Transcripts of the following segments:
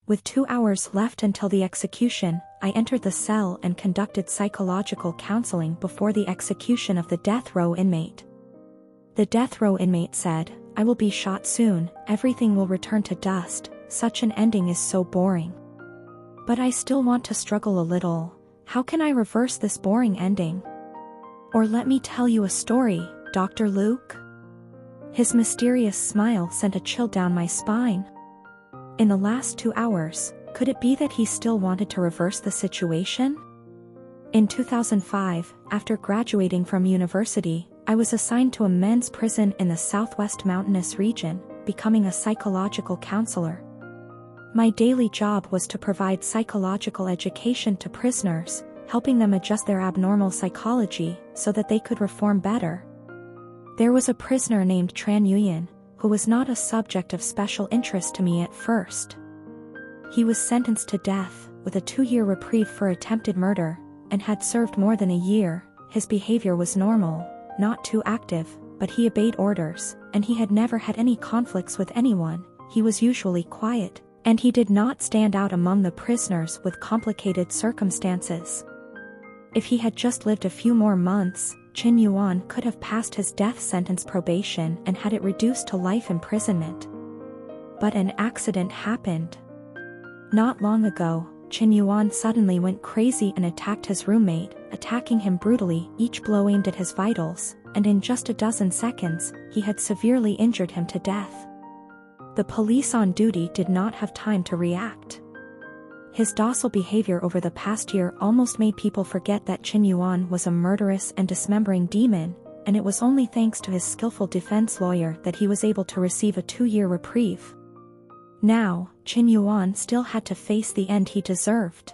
With 2 hours left until the execution, I entered the cell and conducted psychological counseling before the execution of the death row inmate. The death row inmate said, "I will be shot soon, everything will return to dust, such an ending is so boring. But I still want to struggle a little. How can I reverse this boring ending? Or let me tell you a story, Dr. Luke?" His mysterious smile sent a chill down my spine. In the last 2 hours, could it be that he still wanted to reverse the situation? In 2005, after graduating from university, I was assigned to a men's prison in the Southwest Mountainous region, becoming a psychological counselor. My daily job was to provide psychological education to prisoners, helping them adjust their abnormal psychology so that they could reform better. There was a prisoner named Tran Nguyen, who was not a subject of special interest to me at first. He was sentenced to death, with a 2-year reprieve for attempted murder, and had served more than a year. His behavior was normal, not too active, but he obeyed orders, and he had never had any conflicts with anyone. He was usually quiet, and he did not stand out among the prisoners with complicated circumstances. If he had just lived a few more months, Chin Yuan could have passed his death sentence probation and had it reduced to life imprisonment. But an accident happened. Not long ago, Chin Yuan suddenly went crazy and attacked his roommate, attacking him brutally, each blow aimed at his vitals, and in just a dozen seconds, he had severely injured him to death. The police on duty did not have time to react. His docile behavior over the past year almost made people forget that Chin Yuan was a murderous and dismembering demon, and it was only thanks to his skillful defense lawyer that he was able to receive a 2-year reprieve. Now, Chin Yuan still had to face the end he deserved.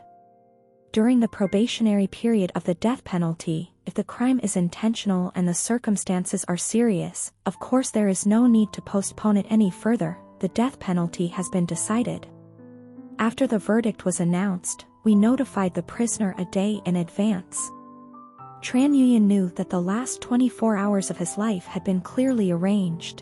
During the probationary period of the death penalty, if the crime is intentional and the circumstances are serious, of course there is no need to postpone it any further. The death penalty has been decided. After the verdict was announced, we notified the prisoner a day in advance. Tran Nguyen knew that the last 24 hours of his life had been clearly arranged.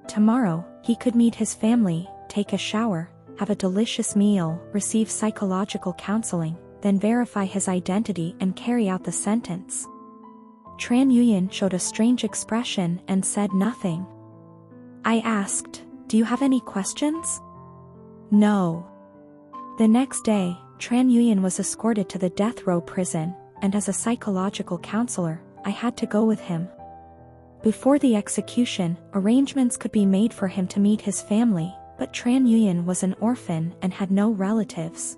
Tomorrow, he could meet his family, take a shower, have a delicious meal, receive psychological counseling, then verify his identity and carry out the sentence. Tran Nguyen showed a strange expression and said nothing. I asked, "Do you have any questions?" "No." The next day, Tran Nguyen was escorted to the death row prison, and as a psychological counselor, I had to go with him. Before the execution, arrangements could be made for him to meet his family, but Tran Nguyen was an orphan and had no relatives.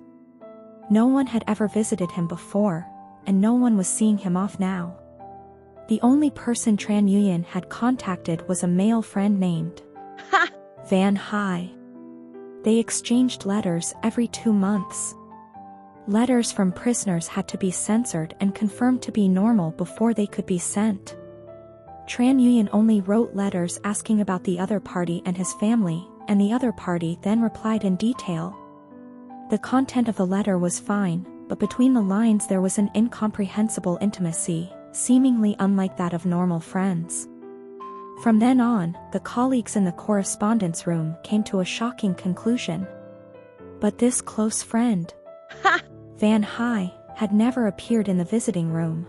No one had ever visited him before, and no one was seeing him off now. The only person Tran Nguyen had contacted was a male friend named Van Hai. They exchanged letters every 2 months. Letters from prisoners had to be censored and confirmed to be normal before they could be sent. Tran Nguyen only wrote letters asking about the other party and his family, and the other party then replied in detail. The content of the letter was fine, but between the lines there was an incomprehensible intimacy, seemingly unlike that of normal friends. From then on, the colleagues in the correspondence room came to a shocking conclusion. But this close friend, Van Hai, had never appeared in the visiting room.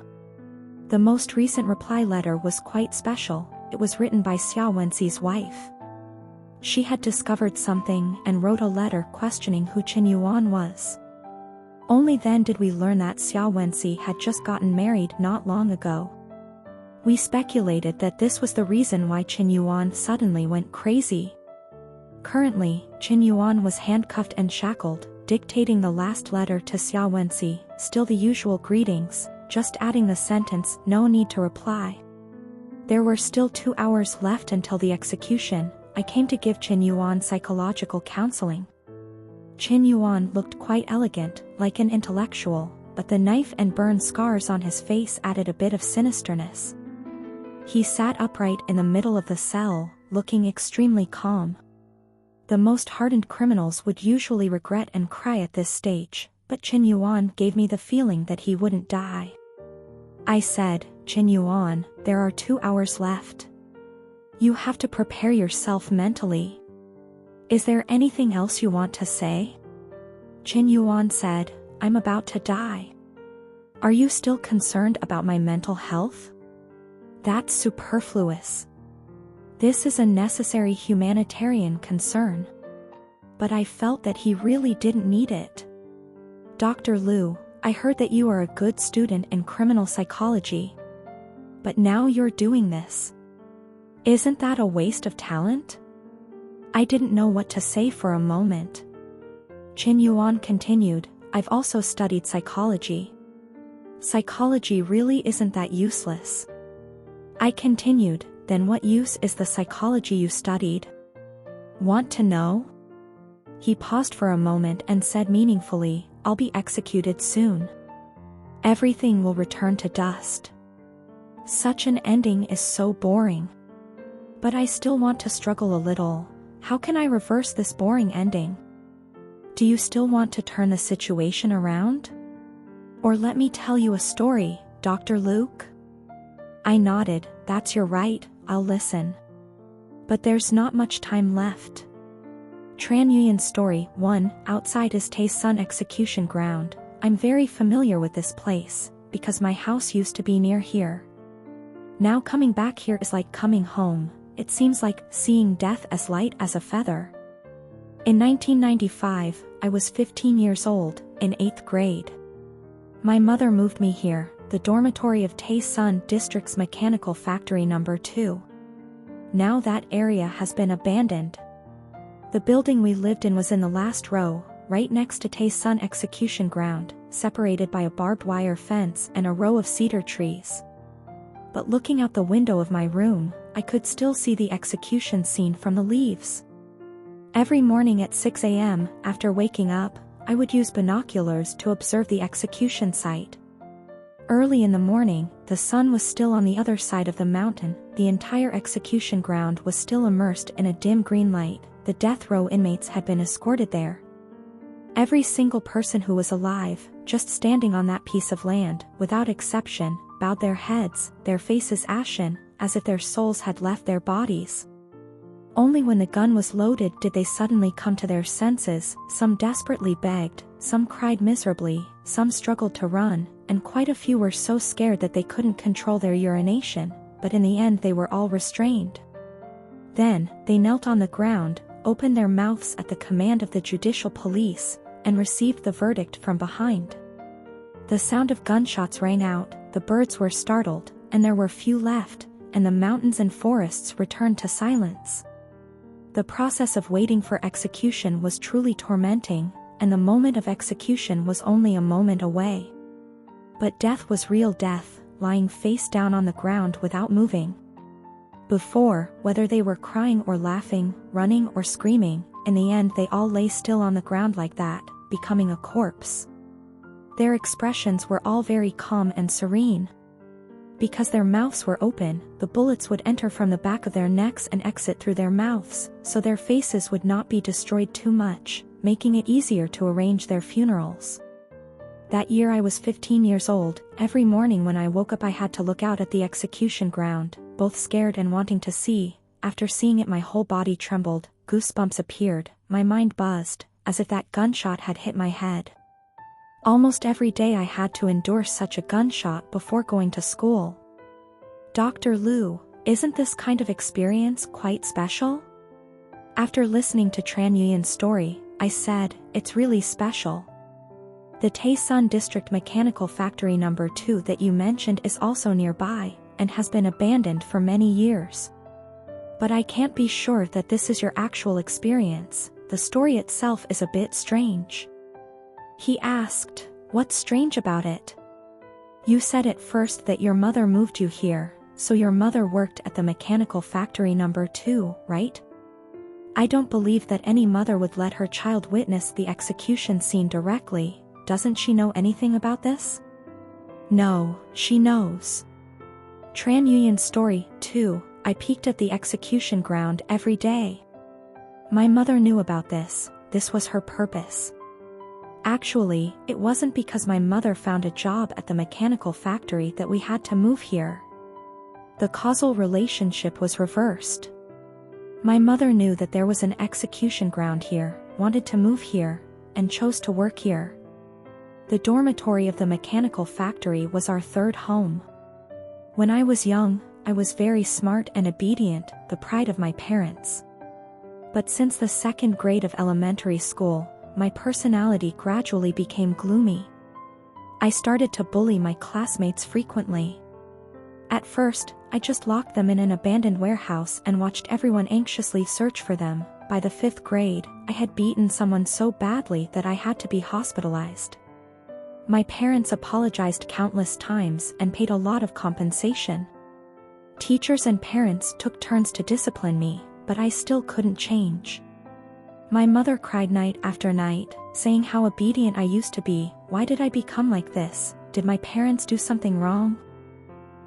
The most recent reply letter was quite special. It was written by Xiao Wenxi's wife. She had discovered something and wrote a letter questioning who Chin Yuan was. Only then did we learn that Xiao Wenxi had just gotten married not long ago. We speculated that this was the reason why Chin Yuan suddenly went crazy. Currently, Chin Yuan was handcuffed and shackled, dictating the last letter to Xiao Wenxi, still the usual greetings, just adding the sentence, "No need to reply." There were still 2 hours left until the execution. I came to give Chin Yuan psychological counseling. Chin Yuan looked quite elegant, like an intellectual, but the knife and burn scars on his face added a bit of sinisterness. He sat upright in the middle of the cell, looking extremely calm. The most hardened criminals would usually regret and cry at this stage, but Chin Yuan gave me the feeling that he wouldn't die. I said, "Chin Yuan, there are 2 hours left. You have to prepare yourself mentally. Is there anything else you want to say?" Qin Yuan said, I'm about to die. Are you still concerned about my mental health? That's superfluous. This is a necessary humanitarian concern. But I felt that he really didn't need it. Dr. Liu, I heard that you are a good student in criminal psychology. But now you're doing this. Isn't that a waste of talent? I didn't know what to say for a moment. Qin Yuan continued, I've also studied psychology. Psychology really isn't that useless. I continued, then what use is the psychology you studied? Want to know? He paused for a moment and said meaningfully, I'll be executed soon. Everything will return to dust. Such an ending is so boring. But I still want to struggle a little. How can I reverse this boring ending? Do you still want to turn the situation around? Or let me tell you a story, Dr. Luke? I nodded, that's your right, I'll listen. But there's not much time left. Tran Yuyan's story 1. Outside is Taesun execution ground. I'm very familiar with this place, because my house used to be near here. Now coming back here is like coming home. It seems like seeing death as light as a feather. In 1995, I was 15 years old, in 8th grade. My mother moved me here, the dormitory of Taesun District's Mechanical Factory No. 2. Now that area has been abandoned. The building we lived in was in the last row, right next to Taesun execution ground, separated by a barbed wire fence and a row of cedar trees. But looking out the window of my room, I could still see the execution scene from the leaves. Every morning at 6 a.m., after waking up, I would use binoculars to observe the execution site. Early in the morning, the sun was still on the other side of the mountain, the entire execution ground was still immersed in a dim green light, the death row inmates had been escorted there. Every single person who was alive, just standing on that piece of land, without exception, bowed their heads, their faces ashen, as if their souls had left their bodies. Only when the gun was loaded did they suddenly come to their senses, some desperately begged, some cried miserably, some struggled to run, and quite a few were so scared that they couldn't control their urination, but in the end they were all restrained. Then, they knelt on the ground, opened their mouths at the command of the judicial police, and received the verdict from behind. The sound of gunshots rang out, the birds were startled, and there were few left, and the mountains and forests returned to silence. The process of waiting for execution was truly tormenting, and the moment of execution was only a moment away. But death was real death, lying face down on the ground without moving. Before, whether they were crying or laughing, running or screaming, in the end they all lay still on the ground like that, becoming a corpse. Their expressions were all very calm and serene. Because their mouths were open, the bullets would enter from the back of their necks and exit through their mouths, so their faces would not be destroyed too much, making it easier to arrange their funerals. That year I was 15 years old. Every morning when I woke up I had to look out at the execution ground, both scared and wanting to see. After seeing it my whole body trembled, goosebumps appeared, my mind buzzed, as if that gunshot had hit my head. Almost every day I had to endure such a gunshot before going to school. Dr. Liu, isn't this kind of experience quite special? After listening to Tran Yuyan's story, I said, it's really special. The Taesun District Mechanical Factory No. 2 that you mentioned is also nearby, and has been abandoned for many years. But I can't be sure that this is your actual experience, the story itself is a bit strange. He asked, what's strange about it? You said at first that your mother moved you here, so your mother worked at the Mechanical Factory No. 2, right? I don't believe that any mother would let her child witness the execution scene directly. Doesn't she know anything about this? No, she knows. Tran Yuyan's story 2. I peeked at the execution ground every day. My mother knew about this was her purpose. Actually, it wasn't because my mother found a job at the mechanical factory that we had to move here. The causal relationship was reversed. My mother knew that there was an execution ground here, wanted to move here, and chose to work here. The dormitory of the mechanical factory was our third home. When I was young, I was very smart and obedient, the pride of my parents. But since the second grade of elementary school, my personality gradually became gloomy. I started to bully my classmates frequently. At first, I just locked them in an abandoned warehouse and watched everyone anxiously search for them. By the 5th grade, I had beaten someone so badly that I had to be hospitalized. My parents apologized countless times and paid a lot of compensation. Teachers and parents took turns to discipline me, but I still couldn't change. My mother cried night after night, saying how obedient I used to be. Why did I become like this? Did my parents do something wrong?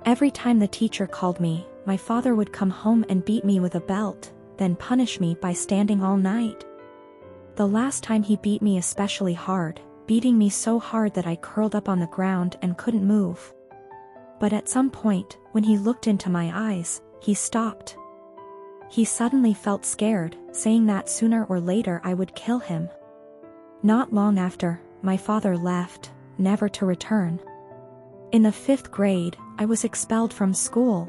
Every time the teacher called me, my father would come home and beat me with a belt, then punish me by standing all night. The last time he beat me especially hard, beating me so hard that I curled up on the ground and couldn't move. But at some point, when he looked into my eyes, he stopped. He suddenly felt scared, saying that sooner or later I would kill him. Not long after, my father left, never to return. In the 5th grade, I was expelled from school.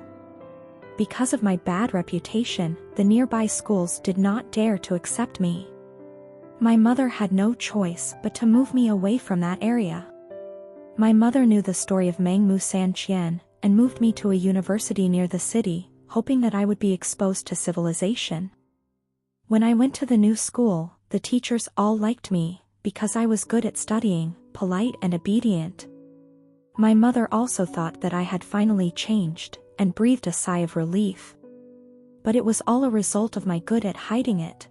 Because of my bad reputation, the nearby schools did not dare to accept me. My mother had no choice but to move me away from that area. My mother knew the story of Mengmu Sanqian and moved me to a university near the city, hoping that I would be exposed to civilization. When I went to the new school, the teachers all liked me, because I was good at studying, polite and obedient. My mother also thought that I had finally changed, and breathed a sigh of relief. But it was all a result of my good at hiding it.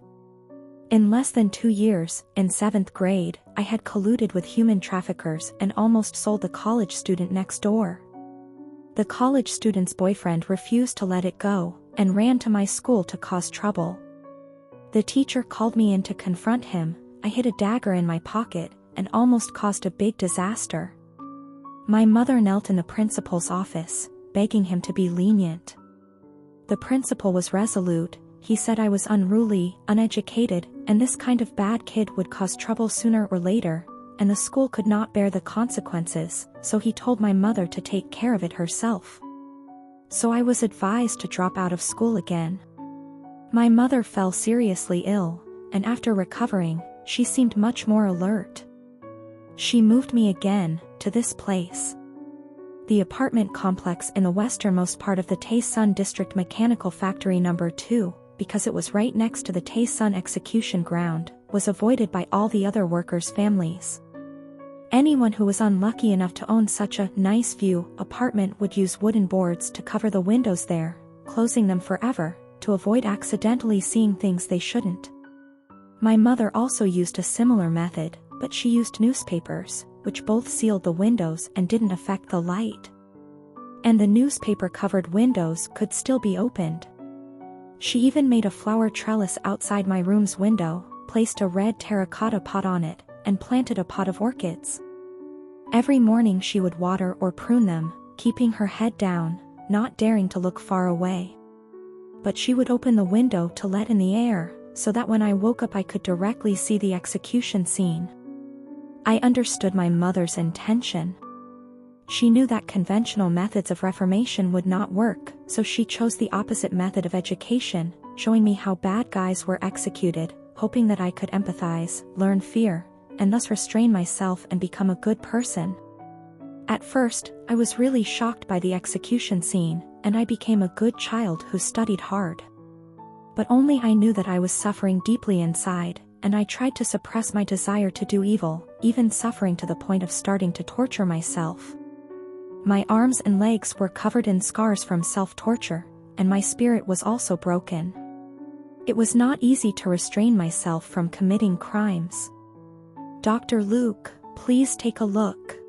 In less than 2 years, in 7th grade, I had colluded with human traffickers and almost sold the college student next door. The college student's boyfriend refused to let it go, and ran to my school to cause trouble. The teacher called me in to confront him. I hid a dagger in my pocket, and almost caused a big disaster. My mother knelt in the principal's office, begging him to be lenient. The principal was resolute. He said I was unruly, uneducated, and this kind of bad kid would cause trouble sooner or later, and the school could not bear the consequences, so he told my mother to take care of it herself. So I was advised to drop out of school again. My mother fell seriously ill, and after recovering, she seemed much more alert. She moved me again, to this place. The apartment complex in the westernmost part of the Taesun District Mechanical Factory No. 2, because it was right next to the Taesun execution ground, was avoided by all the other workers' families. Anyone who was unlucky enough to own such a nice view apartment would use wooden boards to cover the windows there, closing them forever, to avoid accidentally seeing things they shouldn't. My mother also used a similar method, but she used newspapers, which both sealed the windows and didn't affect the light. And the newspaper-covered windows could still be opened. She even made a flower trellis outside my room's window, placed a red terracotta pot on it, and planted a pot of orchids. Every morning she would water or prune them, keeping her head down, not daring to look far away. But she would open the window to let in the air, so that when I woke up I could directly see the execution scene. I understood my mother's intention. She knew that conventional methods of reformation would not work, so she chose the opposite method of education, showing me how bad guys were executed, hoping that I could empathize, learn fear, and thus restrain myself and become a good person. At first, I was really shocked by the execution scene, and I became a good child who studied hard. But only I knew that I was suffering deeply inside, and I tried to suppress my desire to do evil, even suffering to the point of starting to torture myself. My arms and legs were covered in scars from self-torture, and my spirit was also broken. It was not easy to restrain myself from committing crimes. "Dr. Luke, please take a look."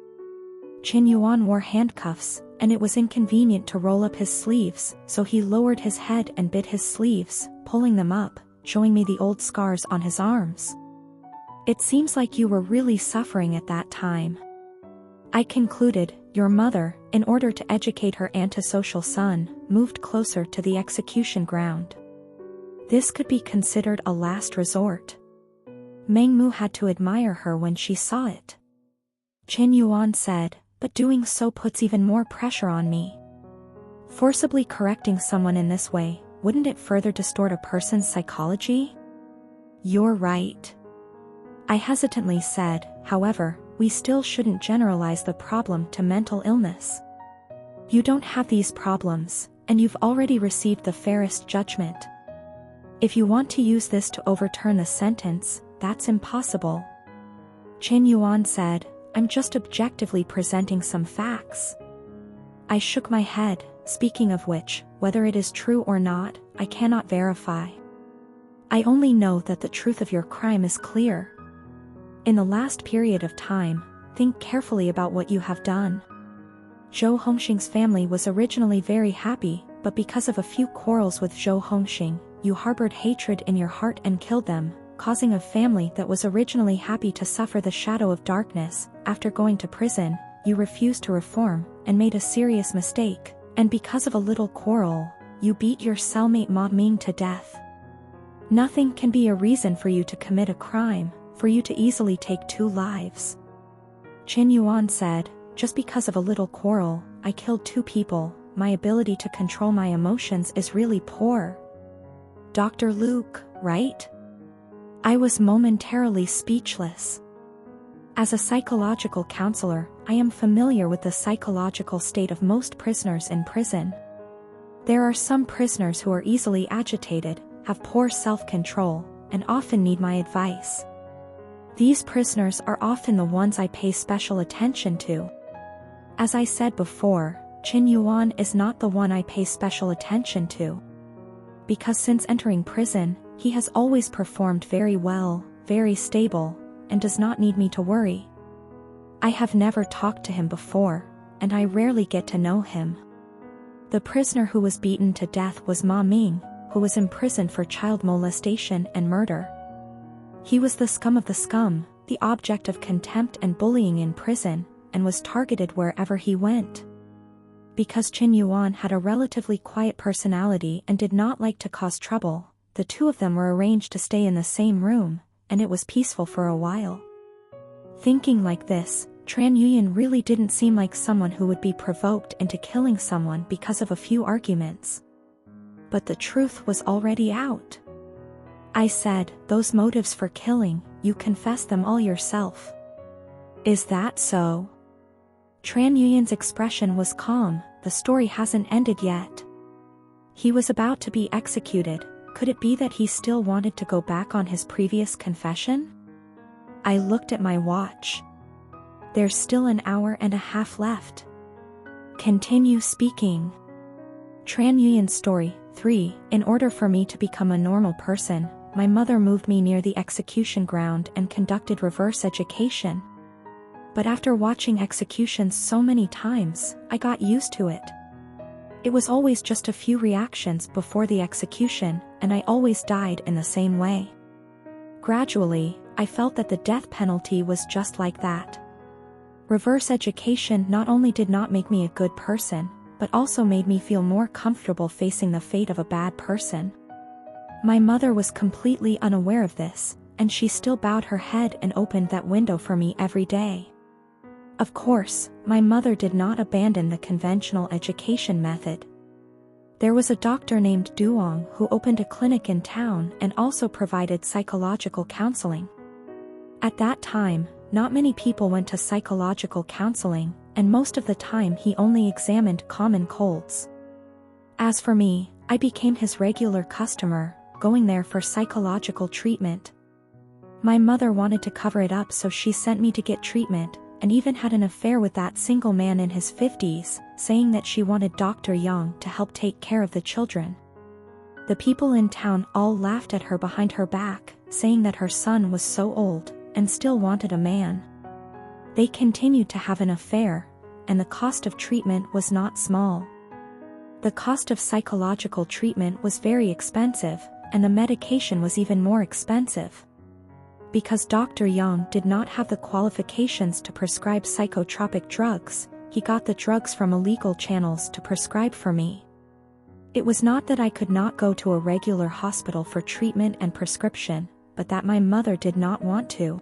Qin Yuan wore handcuffs, and it was inconvenient to roll up his sleeves, so he lowered his head and bit his sleeves, pulling them up, showing me the old scars on his arms. "It seems like you were really suffering at that time." I concluded, your mother, in order to educate her antisocial son, moved closer to the execution ground. This could be considered a last resort. Meng Mu had to admire her when she saw it. Qin Yuan said, but doing so puts even more pressure on me. Forcibly correcting someone in this way, wouldn't it further distort a person's psychology? You're right. I hesitantly said, however, we still shouldn't generalize the problem to mental illness. You don't have these problems, and you've already received the fairest judgment. If you want to use this to overturn the sentence, that's impossible. Qin Yuan said, I'm just objectively presenting some facts. I shook my head, speaking of which, whether it is true or not, I cannot verify. I only know that the truth of your crime is clear. In the last period of time, think carefully about what you have done. Zhou Hongxing's family was originally very happy, but because of a few quarrels with Zhou Hongxing, you harbored hatred in your heart and killed them, causing a family that was originally happy to suffer the shadow of darkness. After going to prison, you refused to reform, and made a serious mistake, and because of a little quarrel, you beat your cellmate Ma Ming to death. Nothing can be a reason for you to commit a crime, for you to easily take 2 lives. Qin Yuan said, just because of a little quarrel, I killed 2 people, my ability to control my emotions is really poor. Dr. Luke, right? I was momentarily speechless. As a psychological counselor, I am familiar with the psychological state of most prisoners in prison. There are some prisoners who are easily agitated, have poor self-control, and often need my advice. These prisoners are often the ones I pay special attention to. As I said before, Qin Yuan is not the one I pay special attention to. Because since entering prison, he has always performed very well, very stable, and does not need me to worry. I have never talked to him before, and I rarely get to know him. The prisoner who was beaten to death was Ma Ming, who was imprisoned for child molestation and murder. He was the scum of the scum, the object of contempt and bullying in prison, and was targeted wherever he went. Because Qin Yuan had a relatively quiet personality and did not like to cause trouble, the 2 of them were arranged to stay in the same room, and it was peaceful for a while. Thinking like this, Tran Yuyan really didn't seem like someone who would be provoked into killing someone because of a few arguments. But the truth was already out. I said, those motives for killing, you confess them all yourself. Is that so? Tran Yuyan's expression was calm, the story hasn't ended yet. He was about to be executed, could it be that he still wanted to go back on his previous confession? I looked at my watch. There's still an hour and a half left. Continue speaking. Tran Yuyan's story, 3. In order for me to become a normal person, my mother moved me near the execution ground and conducted reverse education. But after watching executions so many times, I got used to it. It was always just a few reactions before the execution, and I always died in the same way. Gradually, I felt that the death penalty was just like that. Reverse education not only did not make me a good person, but also made me feel more comfortable facing the fate of a bad person. My mother was completely unaware of this, and she still bowed her head and opened that window for me every day. Of course, my mother did not abandon the conventional education method. There was a doctor named Duong who opened a clinic in town and also provided psychological counseling. At that time, not many people went to psychological counseling, and most of the time he only examined common colds. As for me, I became his regular customer, going there for psychological treatment. My mother wanted to cover it up, so she sent me to get treatment, and even had an affair with that single man in his 50s, saying that she wanted Dr. Yang to help take care of the children. The people in town all laughed at her behind her back, saying that her son was so old, and still wanted a man. They continued to have an affair, and the cost of treatment was not small. The cost of psychological treatment was very expensive, and the medication was even more expensive. Because Dr. Yang did not have the qualifications to prescribe psychotropic drugs, he got the drugs from illegal channels to prescribe for me. It was not that I could not go to a regular hospital for treatment and prescription, but that my mother did not want to.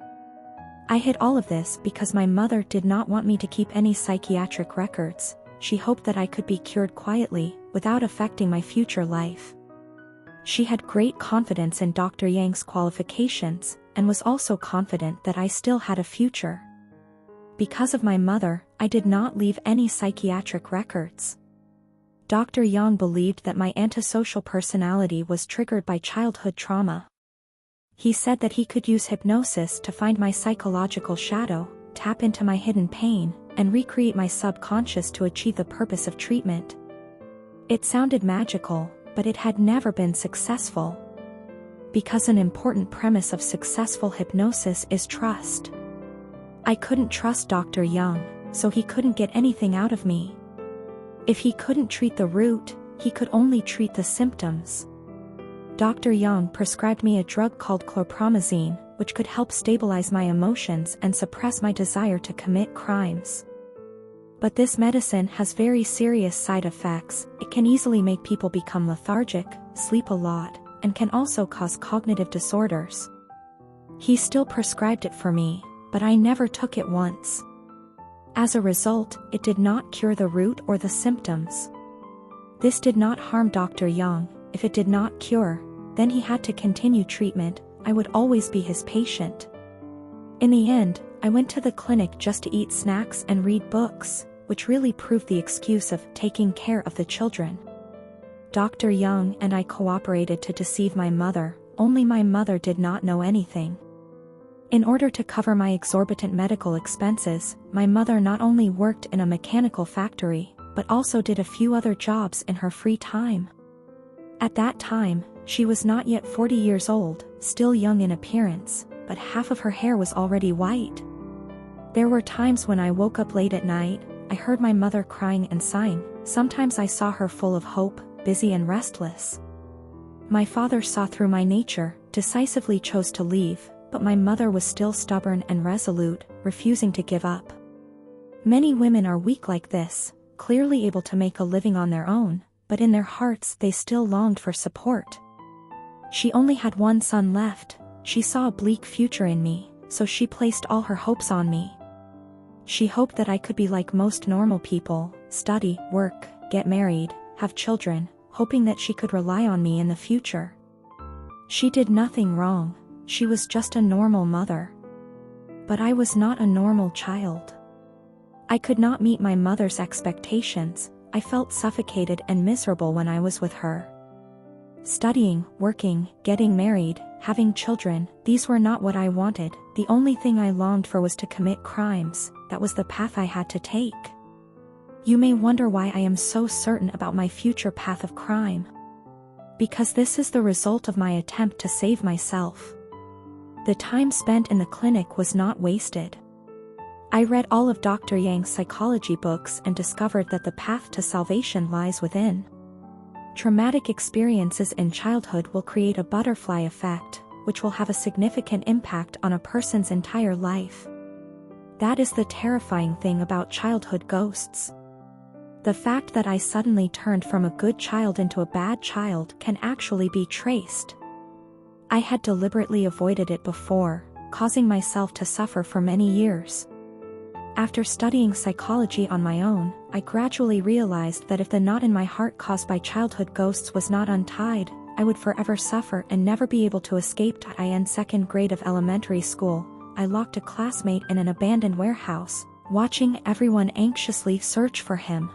I hid all of this because my mother did not want me to keep any psychiatric records. She hoped that I could be cured quietly, without affecting my future life. She had great confidence in Dr. Yang's qualifications, and was also confident that I still had a future. Because of my mother, I did not leave any psychiatric records. Dr. Yang believed that my antisocial personality was triggered by childhood trauma. He said that he could use hypnosis to find my psychological shadow, tap into my hidden pain, and recreate my subconscious to achieve the purpose of treatment. It sounded magical, but it had never been successful. Because an important premise of successful hypnosis is trust. I couldn't trust Dr. Yang, so he couldn't get anything out of me. If he couldn't treat the root, he could only treat the symptoms. Dr. Yang prescribed me a drug called chlorpromazine, which could help stabilize my emotions and suppress my desire to commit crimes. But this medicine has very serious side effects. It can easily make people become lethargic, sleep a lot, and can also cause cognitive disorders. He still prescribed it for me, but I never took it once. As a result, it did not cure the root or the symptoms. This did not harm Dr. Yang. If it did not cure, then he had to continue treatment. I would always be his patient. In the end, I went to the clinic just to eat snacks and read books, which really proved the excuse of taking care of the children. Dr. Yang and I cooperated to deceive my mother, only my mother did not know anything. In order to cover my exorbitant medical expenses, my mother not only worked in a mechanical factory, but also did a few other jobs in her free time. At that time, she was not yet 40 years old, still young in appearance, but half of her hair was already white. There were times when I woke up late at night, I heard my mother crying and sighing. Sometimes I saw her full of hope, busy and restless. My father saw through my nature, decisively chose to leave, but my mother was still stubborn and resolute, refusing to give up. Many women are weak like this, clearly able to make a living on their own, but in their hearts they still longed for support. She only had one son left. She saw a bleak future in me, so she placed all her hopes on me. She hoped that I could be like most normal people, study, work, get married, have children, hoping that she could rely on me in the future. She did nothing wrong, she was just a normal mother. But I was not a normal child. I could not meet my mother's expectations. I felt suffocated and miserable when I was with her. Studying, working, getting married, having children, these were not what I wanted. The only thing I longed for was to commit crimes. That was the path I had to take. You may wonder why I am so certain about my future path of crime. Because this is the result of my attempt to save myself. The time spent in the clinic was not wasted. I read all of Dr. Yang's psychology books and discovered that the path to salvation lies within. Traumatic experiences in childhood will create a butterfly effect, which will have a significant impact on a person's entire life. That is the terrifying thing about childhood ghosts. The fact that I suddenly turned from a good child into a bad child can actually be traced. I had deliberately avoided it before, causing myself to suffer for many years. After studying psychology on my own, I gradually realized that if the knot in my heart caused by childhood ghosts was not untied, I would forever suffer and never be able to escape. In second grade of elementary school, I locked a classmate in an abandoned warehouse, watching everyone anxiously search for him.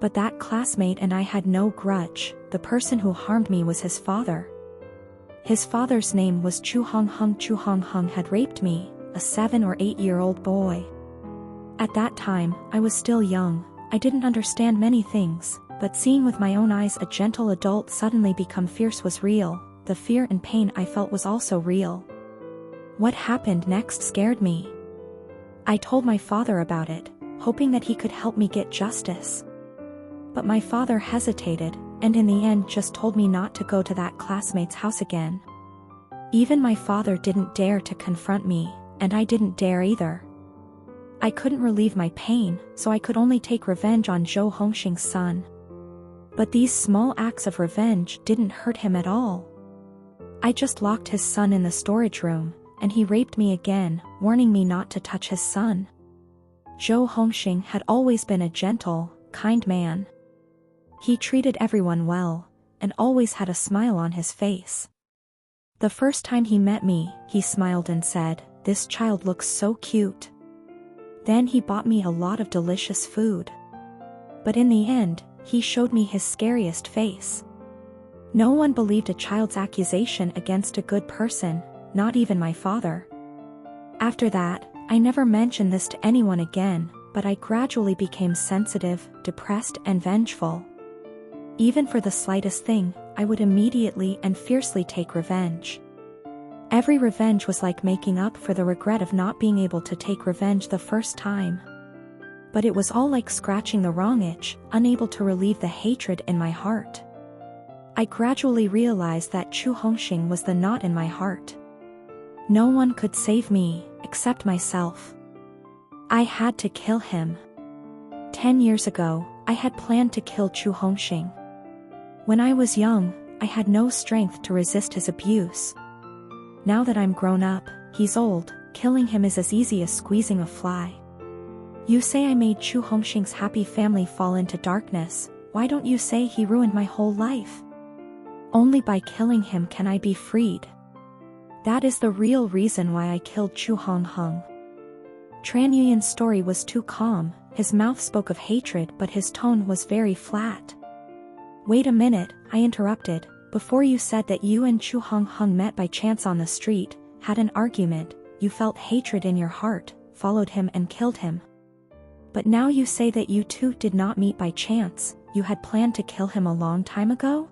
But that classmate and I had no grudge. The person who harmed me was his father. His father's name was Chu Hong Hung. Chu Hong Hung had raped me, a 7 or 8-year-old boy. At that time, I was still young. I didn't understand many things, but seeing with my own eyes a gentle adult suddenly become fierce was real. The fear and pain I felt was also real. What happened next scared me. I told my father about it, hoping that he could help me get justice. But my father hesitated, and in the end just told me not to go to that classmate's house again. Even my father didn't dare to confront me, and I didn't dare either. I couldn't relieve my pain, so I could only take revenge on Zhou Hongxing's son. But these small acts of revenge didn't hurt him at all. I just locked his son in the storage room, and he raped me again, warning me not to touch his son. Zhou Hongxing had always been a gentle, kind man. He treated everyone well, and always had a smile on his face. The first time he met me, he smiled and said, "This child looks so cute." Then he bought me a lot of delicious food. But in the end, he showed me his scariest face. No one believed a child's accusation against a good person, not even my father. After that, I never mentioned this to anyone again, but I gradually became sensitive, depressed, and vengeful. Even for the slightest thing, I would immediately and fiercely take revenge. Every revenge was like making up for the regret of not being able to take revenge the first time. But it was all like scratching the wrong itch, unable to relieve the hatred in my heart. I gradually realized that Zhou Hongxing was the knot in my heart. No one could save me, except myself. I had to kill him. 10 years ago, I had planned to kill Zhou Hongxing. When I was young, I had no strength to resist his abuse. Now that I'm grown up, he's old, killing him is as easy as squeezing a fly. You say I made Zhou Hongxing's happy family fall into darkness, why don't you say he ruined my whole life? Only by killing him can I be freed. That is the real reason why I killed Zhou Hongheng. Tran Yuyan's story was too calm, his mouth spoke of hatred but his tone was very flat. Wait a minute, I interrupted, before you said that you and Zhou Hongheng met by chance on the street, had an argument, you felt hatred in your heart, followed him and killed him. But now you say that you two did not meet by chance, you had planned to kill him a long time ago?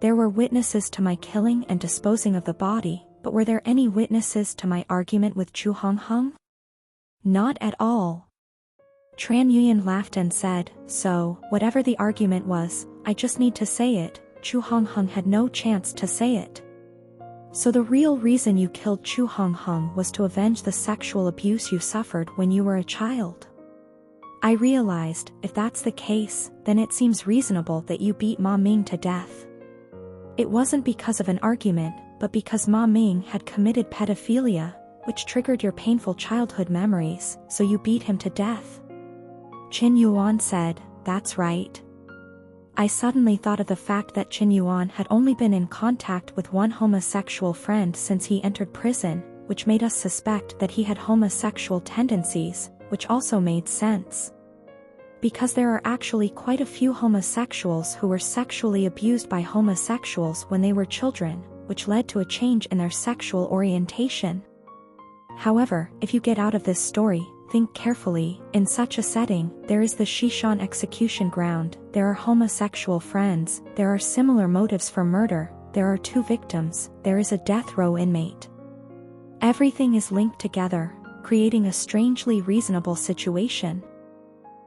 There were witnesses to my killing and disposing of the body, but were there any witnesses to my argument with Zhou Hongheng? Not at all. Tran Yuyan laughed and said, so, whatever the argument was, I just need to say it, Zhou Hongheng had no chance to say it. So the real reason you killed Zhou Hongheng was to avenge the sexual abuse you suffered when you were a child. I realized, if that's the case, then it seems reasonable that you beat Ma Ming to death. It wasn't because of an argument, but because Ma Ming had committed pedophilia, which triggered your painful childhood memories, so you beat him to death. Qin Yuan said, that's right. I suddenly thought of the fact that Qin Yuan had only been in contact with one homosexual friend since he entered prison, which made us suspect that he had homosexual tendencies, which also made sense. Because there are actually quite a few homosexuals who were sexually abused by homosexuals when they were children, which led to a change in their sexual orientation. However, if you get out of this story, think carefully, in such a setting, there is the Xishan execution ground, there are homosexual friends, there are similar motives for murder, there are 2 victims, there is a death row inmate. Everything is linked together, creating a strangely reasonable situation.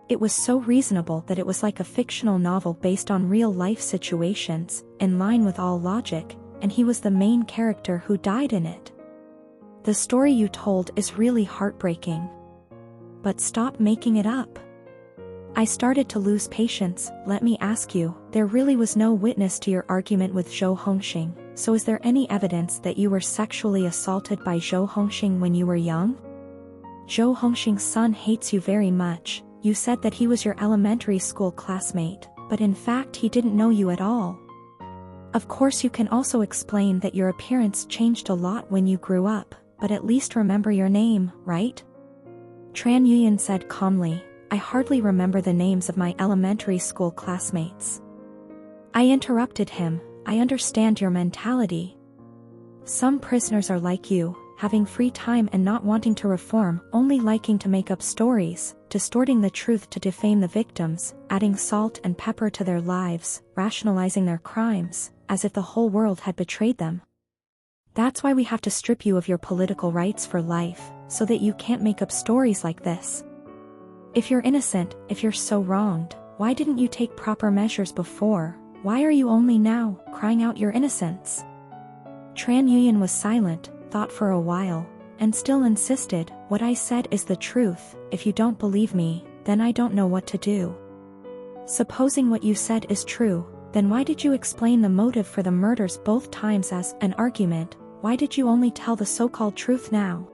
It was so reasonable that it was like a fictional novel based on real-life situations, in line with all logic, and he was the main character who died in it. The story you told is really heartbreaking. But stop making it up. I started to lose patience. Let me ask you, there really was no witness to your argument with Zhou Hongxing, so is there any evidence that you were sexually assaulted by Zhou Hongxing when you were young? Zhou Hongxing's son hates you very much. You said that he was your elementary school classmate, but in fact he didn't know you at all. Of course you can also explain that your appearance changed a lot when you grew up, but at least remember your name, right? Tran Yuyan said calmly, I hardly remember the names of my elementary school classmates. I interrupted him, I understand your mentality. Some prisoners are like you, having free time and not wanting to reform, only liking to make up stories, distorting the truth to defame the victims, adding salt and pepper to their lives, rationalizing their crimes, as if the whole world had betrayed them. That's why we have to strip you of your political rights for life, so that you can't make up stories like this. If you're innocent, if you're so wronged, why didn't you take proper measures before? Why are you only now, crying out your innocence? Tran Yuyan was silent, thought for a while, and still insisted, what I said is the truth, if you don't believe me, then I don't know what to do. Supposing what you said is true, Then why did you explain the motive for the murders both times as an argument? Why did you only tell the so-called truth now?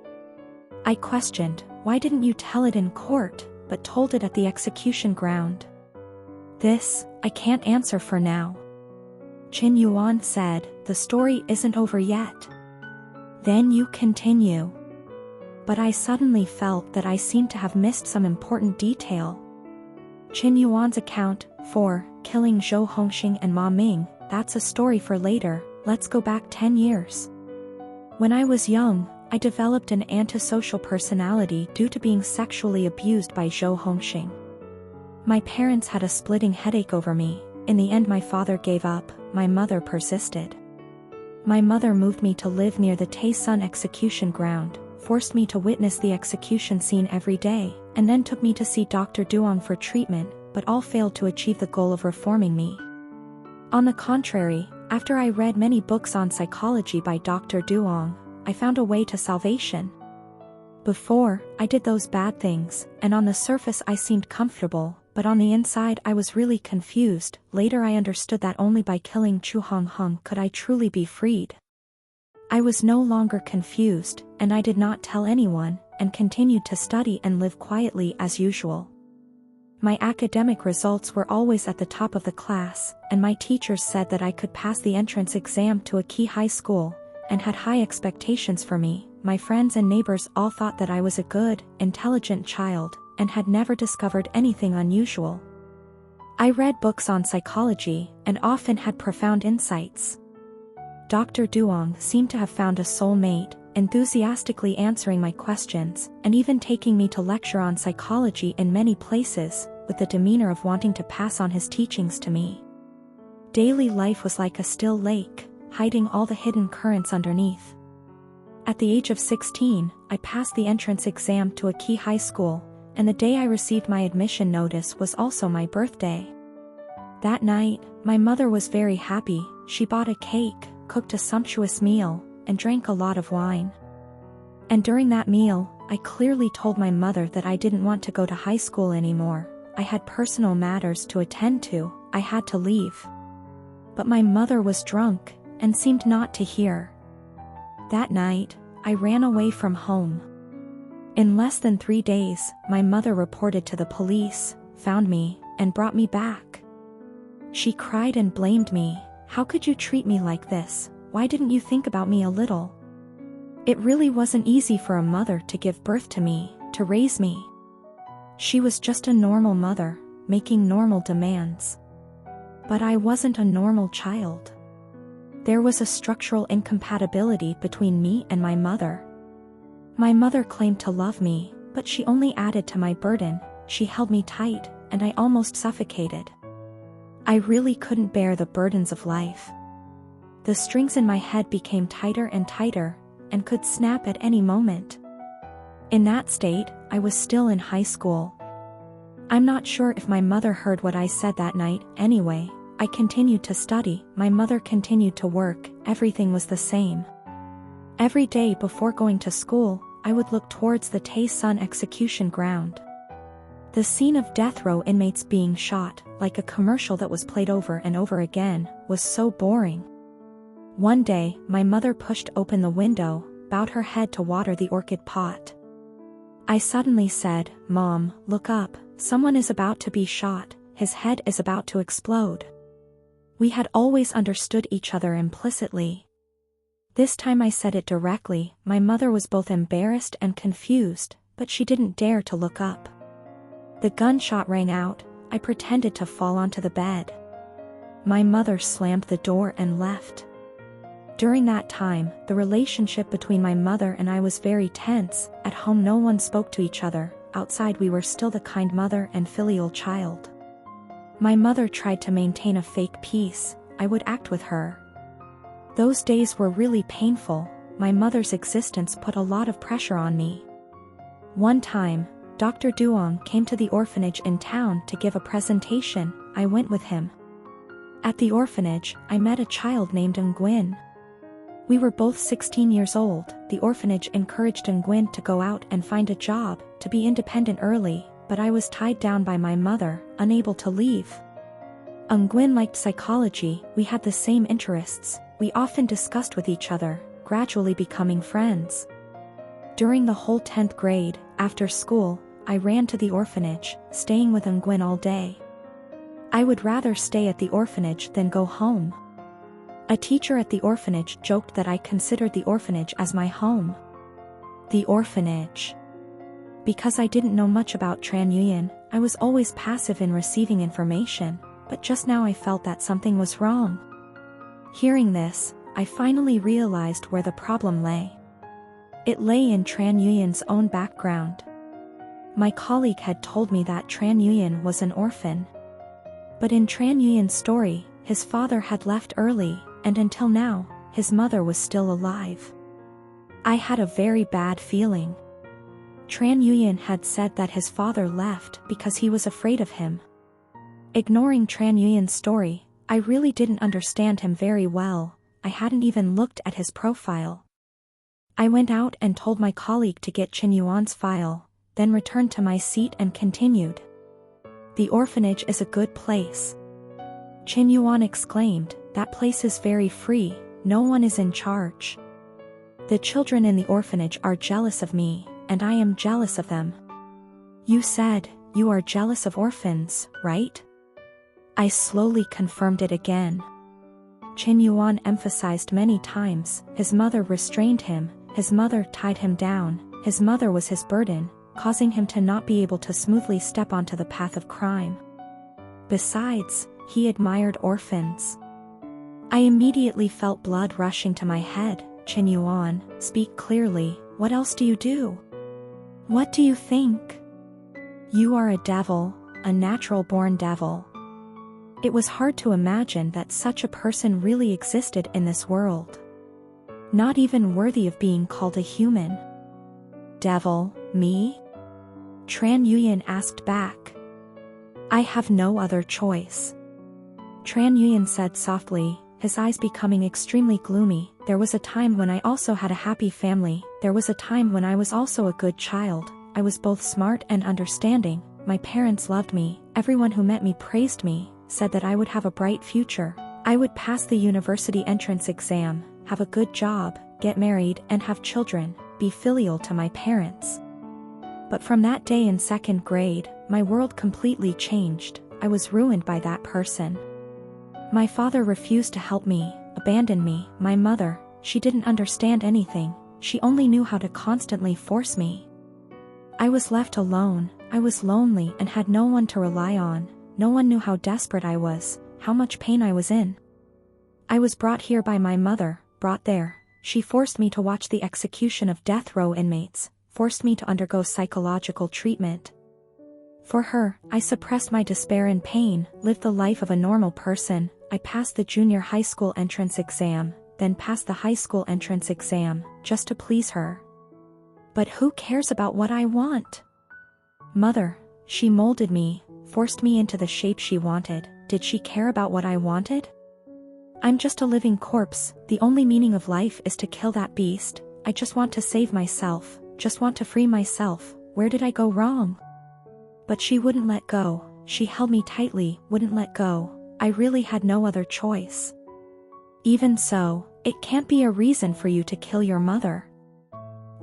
I questioned, why didn't you tell it in court, but told it at the execution ground? This, I can't answer for now. Qin Yuan said, the story isn't over yet. Then you continue. But I suddenly felt that I seemed to have missed some important detail. Qin Yuan's account, 4, killing Zhou Hongxing and Ma Ming, that's a story for later, let's go back 10 years. When I was young, I developed an antisocial personality due to being sexually abused by Zhou Hongxing. My parents had a splitting headache over me. In the end my father gave up, my mother persisted. My mother moved me to live near the Taisun execution ground, forced me to witness the execution scene every day, and then took me to see Dr. Duong for treatment, but all failed to achieve the goal of reforming me. On the contrary, after I read many books on psychology by Dr. Duong, I found a way to salvation. Before, I did those bad things, and on the surface I seemed comfortable, but on the inside I was really confused. Later I understood that only by killing Chu Honghong could I truly be freed. I was no longer confused, and I did not tell anyone, and continued to study and live quietly as usual. My academic results were always at the top of the class, and my teachers said that I could pass the entrance exam to a key high school, and had high expectations for me. My friends and neighbors all thought that I was a good, intelligent child, and had never discovered anything unusual. I read books on psychology, and often had profound insights. Dr. Duong seemed to have found a soulmate, enthusiastically answering my questions, and even taking me to lecture on psychology in many places, with the demeanor of wanting to pass on his teachings to me. Daily life was like a still lake, hiding all the hidden currents underneath. At the age of 16, I passed the entrance exam to a key high school, and the day I received my admission notice was also my birthday. That night, my mother was very happy. She bought a cake, cooked a sumptuous meal, and drank a lot of wine. And during that meal, I clearly told my mother that I didn't want to go to high school anymore. I had personal matters to attend to, I had to leave. But my mother was drunk, and seemed not to hear. That night, I ran away from home. In less than 3 days, my mother reported to the police, found me, and brought me back. She cried and blamed me. How could you treat me like this? Why didn't you think about me a little? It really wasn't easy for a mother to give birth to me, to raise me. She was just a normal mother, making normal demands. But I wasn't a normal child. There was a structural incompatibility between me and my mother. My mother claimed to love me, but she only added to my burden. She held me tight, and I almost suffocated. I really couldn't bear the burdens of life. The strings in my head became tighter and tighter, and could snap at any moment. In that state, I was still in high school. I'm not sure if my mother heard what I said that night. Anyway, I continued to study, my mother continued to work, everything was the same. Every day before going to school, I would look towards the Taisun execution ground. The scene of death row inmates being shot, like a commercial that was played over and over again, was so boring. One day, my mother pushed open the window, bowed her head to water the orchid pot. I suddenly said, "Mom, look up, someone is about to be shot, his head is about to explode." We had always understood each other implicitly. This time I said it directly. My mother was both embarrassed and confused, but she didn't dare to look up. The gunshot rang out. I pretended to fall onto the bed. My mother slammed the door and left. During that time, the relationship between my mother and I was very tense. At home no one spoke to each other. Outside we were still the kind mother and filial child. My mother tried to maintain a fake peace. I would act with her. Those days were really painful. My mother's existence put a lot of pressure on me. One time, Dr. Duong came to the orphanage in town to give a presentation. I went with him. At the orphanage, I met a child named Nguyen. We were both 16 years old. The orphanage encouraged Nguyen to go out and find a job, to be independent early, but I was tied down by my mother, unable to leave. Nguyen liked psychology, we had the same interests, we often discussed with each other, gradually becoming friends. During the whole 10th grade, after school, I ran to the orphanage, staying with Nguyen all day. I would rather stay at the orphanage than go home. A teacher at the orphanage joked that I considered the orphanage as my home. The orphanage. Because I didn't know much about Tran Nguyen, I was always passive in receiving information, but just now I felt that something was wrong. Hearing this, I finally realized where the problem lay. It lay in Tran Nguyen's own background. My colleague had told me that Tran Nguyen was an orphan. But in Tran Nguyen's story, his father had left early, and until now, his mother was still alive. I had a very bad feeling. Tran Nguyen had said that his father left because he was afraid of him. Ignoring Tran Nguyen's story, I really didn't understand him very well. I hadn't even looked at his profile. I went out and told my colleague to get Chin Yuan's file, then returned to my seat and continued. The orphanage is a good place. Chin Yuan exclaimed, that place is very free, no one is in charge. The children in the orphanage are jealous of me, and I am jealous of them. You said, you are jealous of orphans, right? I slowly confirmed it again. Chin Yuan emphasized many times, his mother restrained him, his mother tied him down, his mother was his burden, causing him to not be able to smoothly step onto the path of crime. Besides, he admired orphans. I immediately felt blood rushing to my head. Chin Yuan, speak clearly, what else do you do? What do you think? You are a devil, a natural-born devil. It was hard to imagine that such a person really existed in this world. Not even worthy of being called a human. Devil, me? Tran Nguyen asked back. I have no other choice. Tran Nguyen said softly, his eyes becoming extremely gloomy, there was a time when I also had a happy family, there was a time when I was also a good child, I was both smart and understanding, my parents loved me, everyone who met me praised me, said that I would have a bright future, I would pass the university entrance exam, have a good job, get married and have children, be filial to my parents. But from that day in 2nd grade, my world completely changed, I was ruined by that person. My father refused to help me, abandoned me, my mother, she didn't understand anything, she only knew how to constantly force me. I was left alone, I was lonely and had no one to rely on, no one knew how desperate I was, how much pain I was in. I was brought here by my mother, brought there, she forced me to watch the execution of death row inmates, forced me to undergo psychological treatment. For her, I suppressed my despair and pain, lived the life of a normal person, I passed the junior high school entrance exam, then passed the high school entrance exam, just to please her. But who cares about what I want? Mother, she molded me, forced me into the shape she wanted, did she care about what I wanted? I'm just a living corpse, the only meaning of life is to kill that beast, I just want to save myself, just want to free myself, where did I go wrong? But she wouldn't let go, she held me tightly, wouldn't let go, I really had no other choice. Even so, it can't be a reason for you to kill your mother.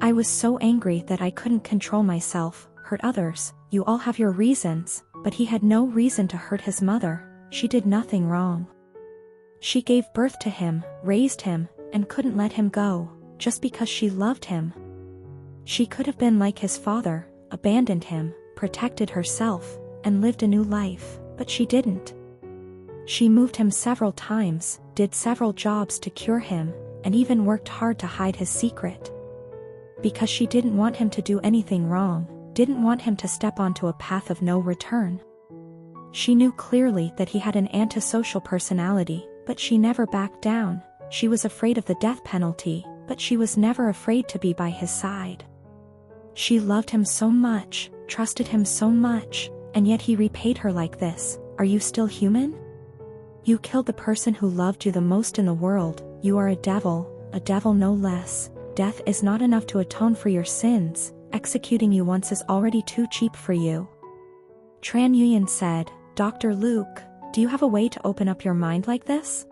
I was so angry that I couldn't control myself, hurt others, you all have your reasons, but he had no reason to hurt his mother, she did nothing wrong. She gave birth to him, raised him, and couldn't let him go, just because she loved him. She could have been like his father, abandoned him, protected herself, and lived a new life, but she didn't. She moved him several times, did several jobs to cure him, and even worked hard to hide his secret. Because she didn't want him to do anything wrong, didn't want him to step onto a path of no return. She knew clearly that he had an antisocial personality, but she never backed down, she was afraid of the death penalty, but she was never afraid to be by his side. She loved him so much, trusted him so much, and yet he repaid her like this. Are you still human? You killed the person who loved you the most in the world, you are a devil no less. Death is not enough to atone for your sins, executing you once is already too cheap for you. Tran Nguyen said, Dr. Luke, Do you have a way to open up your mind like this?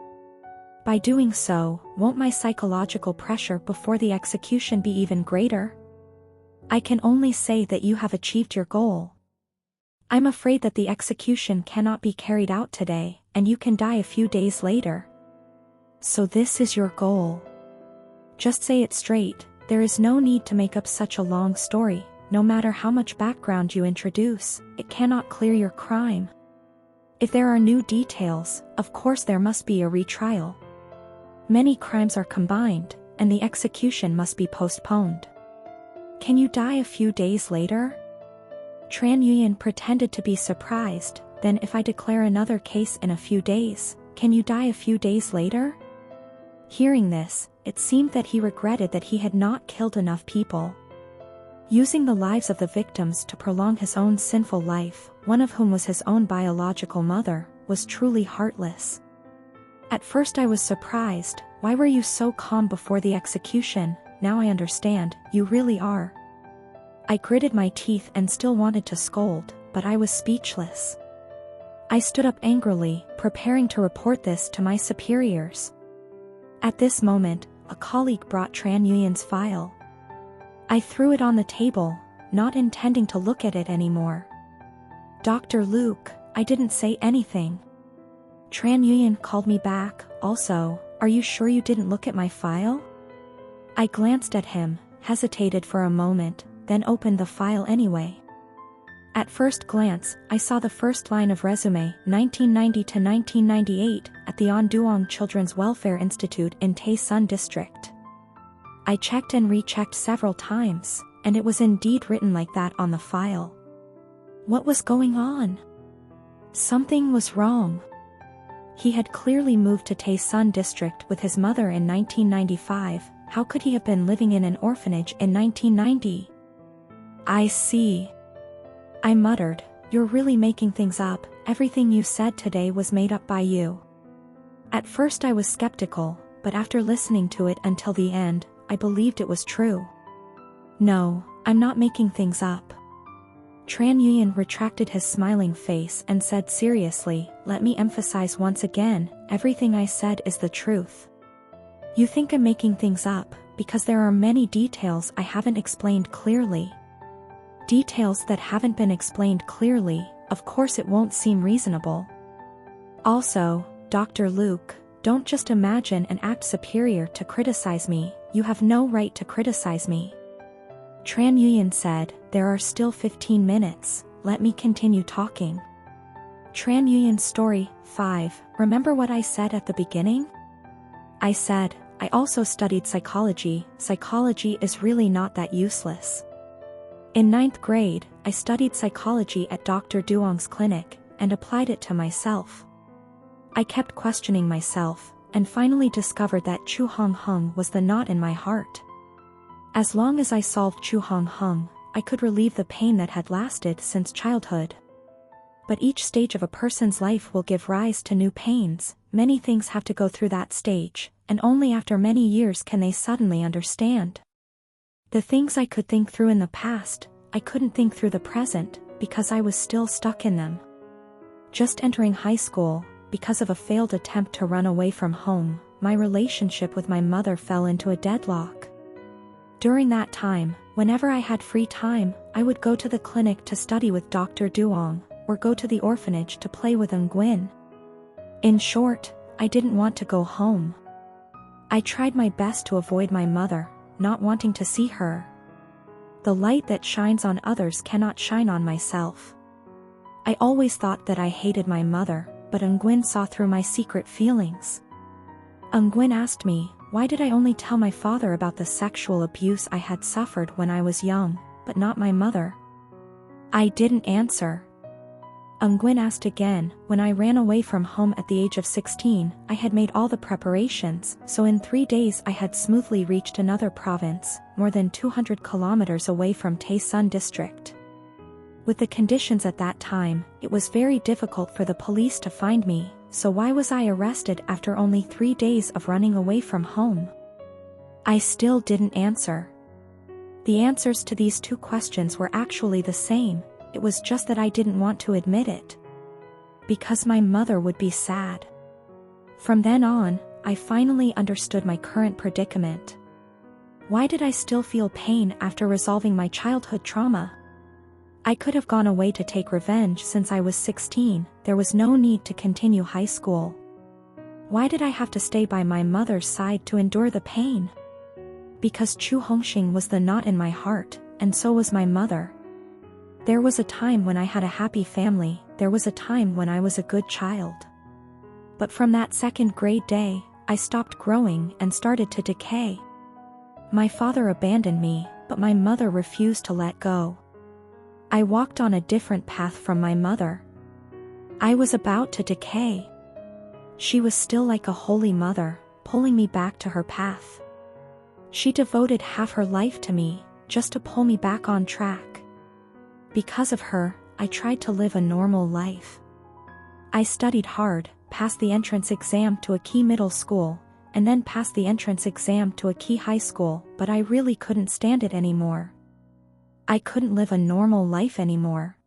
By doing so, won't my psychological pressure before the execution be even greater? I can only say that you have achieved your goal. I'm afraid that the execution cannot be carried out today, and you can die a few days later. So this is your goal. Just say it straight. There is no need to make up such a long story. No matter how much background you introduce, it cannot clear your crime. If there are new details, of course there must be a retrial. Many crimes are combined, and the execution must be postponed. Can you die a few days later? Tran Nguyen pretended to be surprised. Then if I declare another case in a few days, can you die a few days later? Hearing this, it seemed that he regretted that he had not killed enough people. Using the lives of the victims to prolong his own sinful life, one of whom was his own biological mother, was truly heartless. At first I was surprised. Why were you so calm before the execution? Now I understand, you really are. I gritted my teeth and still wanted to scold, but I was speechless. I stood up angrily, preparing to report this to my superiors. At this moment, a colleague brought Tran Nguyen's file. I threw it on the table, not intending to look at it anymore. Dr. Luke, I didn't say anything. Tran Nguyen called me back. Also, are you sure you didn't look at my file? I glanced at him, hesitated for a moment, then opened the file anyway. At first glance, I saw the first line of resume, 1990 to 1998, at the An Duong Children's Welfare Institute in Tay Son District. I checked and rechecked several times, and it was indeed written like that on the file. What was going on? Something was wrong. He had clearly moved to Tay Son District with his mother in 1995. How could he have been living in an orphanage in 1990? I see. I muttered, you're really making things up. Everything you said today was made up by you. At first I was skeptical, but after listening to it until the end, I believed it was true. No, I'm not making things up. Tran Nguyen retracted his smiling face and said seriously, let me emphasize once again, everything I said is the truth. You think I'm making things up, because there are many details I haven't explained clearly. Details that haven't been explained clearly, of course it won't seem reasonable. Also, Dr. Luke, don't just imagine and act superior to criticize me. You have no right to criticize me. Tran Nguyen said, there are still 15 minutes, let me continue talking. Tran Nguyen's story, 5. Remember what I said at the beginning? I said, I also studied psychology. Psychology is really not that useless. In 9th grade, I studied psychology at Dr. Duong's clinic, and applied it to myself. I kept questioning myself, and finally discovered that Chu Hong Hung was the knot in my heart. As long as I solved Chu Hong Hung, I could relieve the pain that had lasted since childhood. But each stage of a person's life will give rise to new pains. Many things have to go through that stage, and only after many years can they suddenly understand. The things I could think through in the past, I couldn't think through the present, because I was still stuck in them. Just entering high school, because of a failed attempt to run away from home, my relationship with my mother fell into a deadlock. During that time, whenever I had free time, I would go to the clinic to study with Dr. Duong, or go to the orphanage to play with Nguyen. In short, I didn't want to go home. I tried my best to avoid my mother, not wanting to see her. The light that shines on others cannot shine on myself. I always thought that I hated my mother, but Nguyen saw through my secret feelings. Nguyen asked me, why did I only tell my father about the sexual abuse I had suffered when I was young, but not my mother? I didn't answer. Nguyen asked again, when I ran away from home at the age of 16, I had made all the preparations, so in 3 days I had smoothly reached another province, more than 200 kilometers away from Tay Son District. With the conditions at that time, it was very difficult for the police to find me, so why was I arrested after only 3 days of running away from home? I still didn't answer. The answers to these two questions were actually the same. It was just that I didn't want to admit it. because my mother would be sad. From then on, I finally understood my current predicament. Why did I still feel pain after resolving my childhood trauma? I could have gone away to take revenge since I was 16, there was no need to continue high school. Why did I have to stay by my mother's side to endure the pain? Because Chu Hongxing was the knot in my heart, and so was my mother. There was a time when I had a happy family, there was a time when I was a good child. But from that second grade day, I stopped growing and started to decay. My father abandoned me, but my mother refused to let go. I walked on a different path from my mother. I was about to decay. She was still like a holy mother, pulling me back to her path. She devoted half her life to me, just to pull me back on track. Because of her, I tried to live a normal life. I studied hard, passed the entrance exam to a key middle school, and then passed the entrance exam to a key high school, but I really couldn't stand it anymore. I couldn't live a normal life anymore.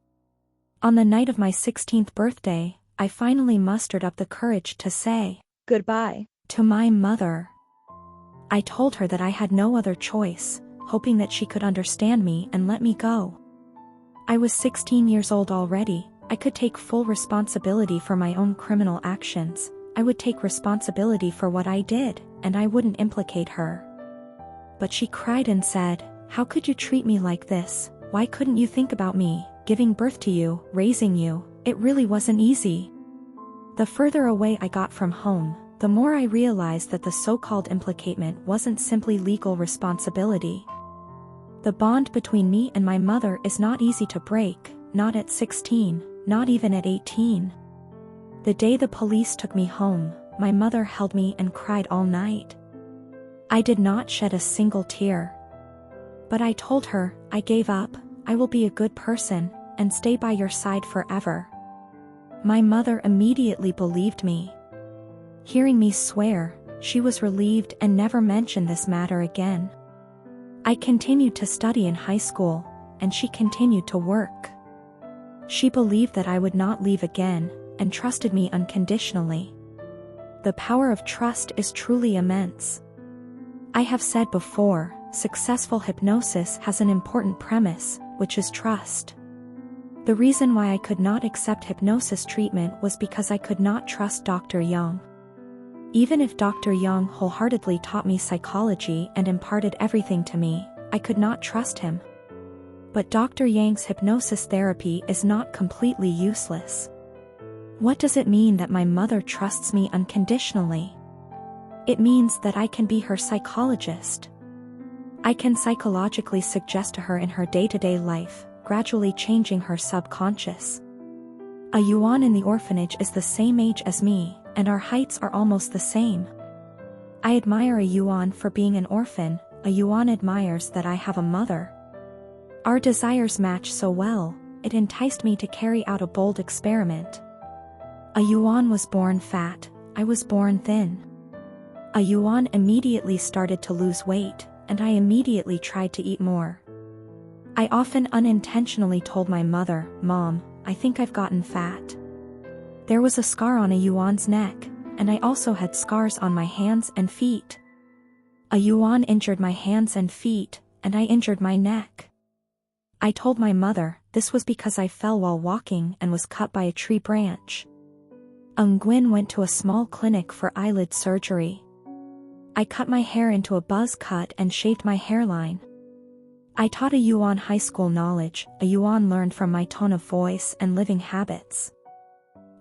On the night of my 16th birthday, I finally mustered up the courage to say goodbye to my mother. I told her that I had no other choice, hoping that she could understand me and let me go. I was 16 years old already, I could take full responsibility for my own criminal actions, I would take responsibility for what I did, and I wouldn't implicate her. But she cried and said, "How could you treat me like this? Why couldn't you think about me, giving birth to you, raising you? It really wasn't easy." The further away I got from home, the more I realized that the so-called implication wasn't simply legal responsibility. The bond between me and my mother is not easy to break, not at 16, not even at 18. The day the police took me home, my mother held me and cried all night. I did not shed a single tear. But I told her, "I gave up, I will be a good person, and stay by your side forever." My mother immediately believed me. Hearing me swear, she was relieved and never mentioned this matter again. I continued to study in high school, and she continued to work. She believed that I would not leave again, and trusted me unconditionally. The power of trust is truly immense. I have said before, successful hypnosis has an important premise, which is trust. The reason why I could not accept hypnosis treatment was because I could not trust Dr. Yang. Even if Dr. Yang wholeheartedly taught me psychology and imparted everything to me, I could not trust him. But Dr. Yang's hypnosis therapy is not completely useless. What does it mean that my mother trusts me unconditionally? It means that I can be her psychologist. I can psychologically suggest to her in her day-to-day life, gradually changing her subconscious. A Yuan in the orphanage is the same age as me, and our heights are almost the same. I admire a Yuan for being an orphan, a Yuan admires that I have a mother. Our desires match so well, it enticed me to carry out a bold experiment. A Yuan was born fat, I was born thin. A Yuan immediately started to lose weight, and I immediately tried to eat more. I often unintentionally told my mother, "Mom, I think I've gotten fat." There was a scar on a Yuan's neck, and I also had scars on my hands and feet. A Yuan injured my hands and feet, and I injured my neck. I told my mother, this was because I fell while walking and was cut by a tree branch. Nguyen went to a small clinic for eyelid surgery. I cut my hair into a buzz cut and shaved my hairline. I taught a Yuan high school knowledge, a Yuan learned from my tone of voice and living habits.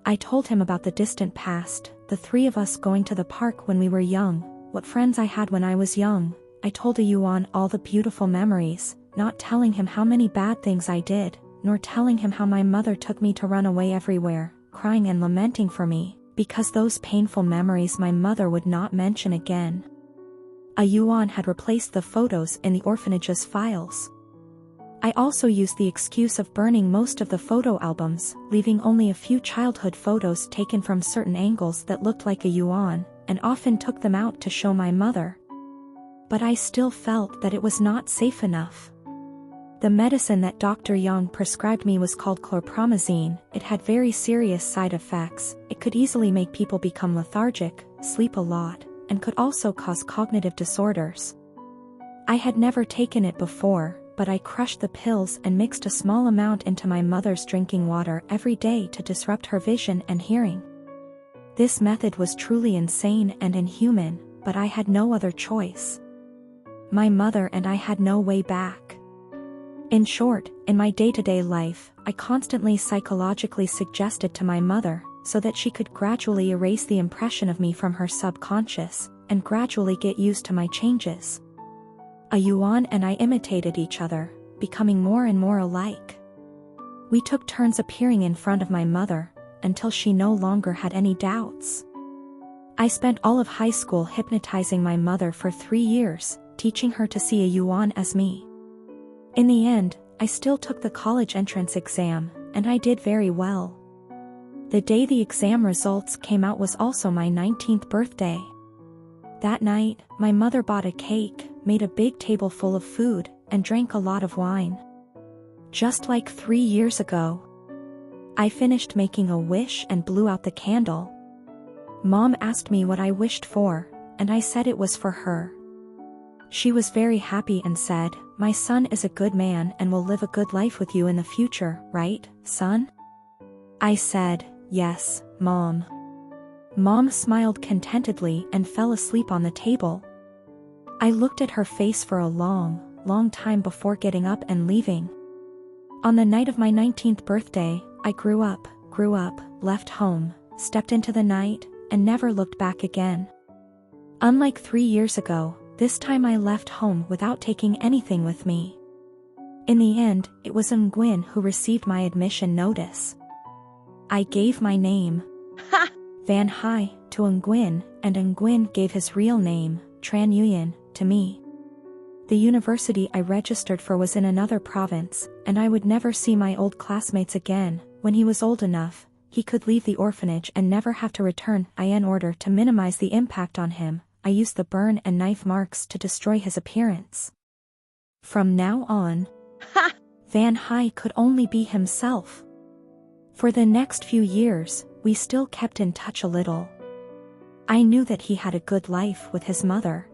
I told him about the distant past, the three of us going to the park when we were young, what friends I had when I was young. I told a Yuan all the beautiful memories, not telling him how many bad things I did, nor telling him how my mother took me to run away everywhere, crying and lamenting for me, because those painful memories my mother would not mention again. A Yuan had replaced the photos in the orphanage's files. I also used the excuse of burning most of the photo albums, leaving only a few childhood photos taken from certain angles that looked like a Yuan, and often took them out to show my mother. But I still felt that it was not safe enough. The medicine that Dr. Yang prescribed me was called chlorpromazine. It had very serious side effects. It could easily make people become lethargic, sleep a lot, and could also cause cognitive disorders. I had never taken it before, but I crushed the pills and mixed a small amount into my mother's drinking water every day to disrupt her vision and hearing. This method was truly insane and inhuman, but I had no other choice. My mother and I had no way back. In short, in my day-to-day life, I constantly psychologically suggested to my mother, so that she could gradually erase the impression of me from her subconscious, and gradually get used to my changes. A Yuan and I imitated each other, becoming more and more alike. We took turns appearing in front of my mother, until she no longer had any doubts. I spent all of high school hypnotizing my mother for 3 years, teaching her to see a Yuan as me. In the end, I still took the college entrance exam, and I did very well. The day the exam results came out was also my 19th birthday. That night, my mother bought a cake, made a big table full of food, and drank a lot of wine. Just like 3 years ago. I finished making a wish and blew out the candle. Mom asked me what I wished for, and I said it was for her. She was very happy and said, "My son is a good man and will live a good life with you in the future, right, son?" I said, "Yes, Mom." Mom smiled contentedly and fell asleep on the table. I looked at her face for a long, long time before getting up and leaving. On the night of my 19th birthday, I grew up, left home, stepped into the night, and never looked back again. Unlike 3 years ago, this time I left home without taking anything with me. In the end, it was Nguyen who received my admission notice. I gave my name, Van Hai, to Nguyen, and Nguyen gave his real name, Tran Nguyen, to me. The university I registered for was in another province, and I would never see my old classmates again. When he was old enough, he could leave the orphanage and never have to return. In order to minimize the impact on him, I used the burn and knife marks to destroy his appearance. From now on, Van Hai could only be himself. For the next few years, we still kept in touch a little. I knew that he had a good life with his mother.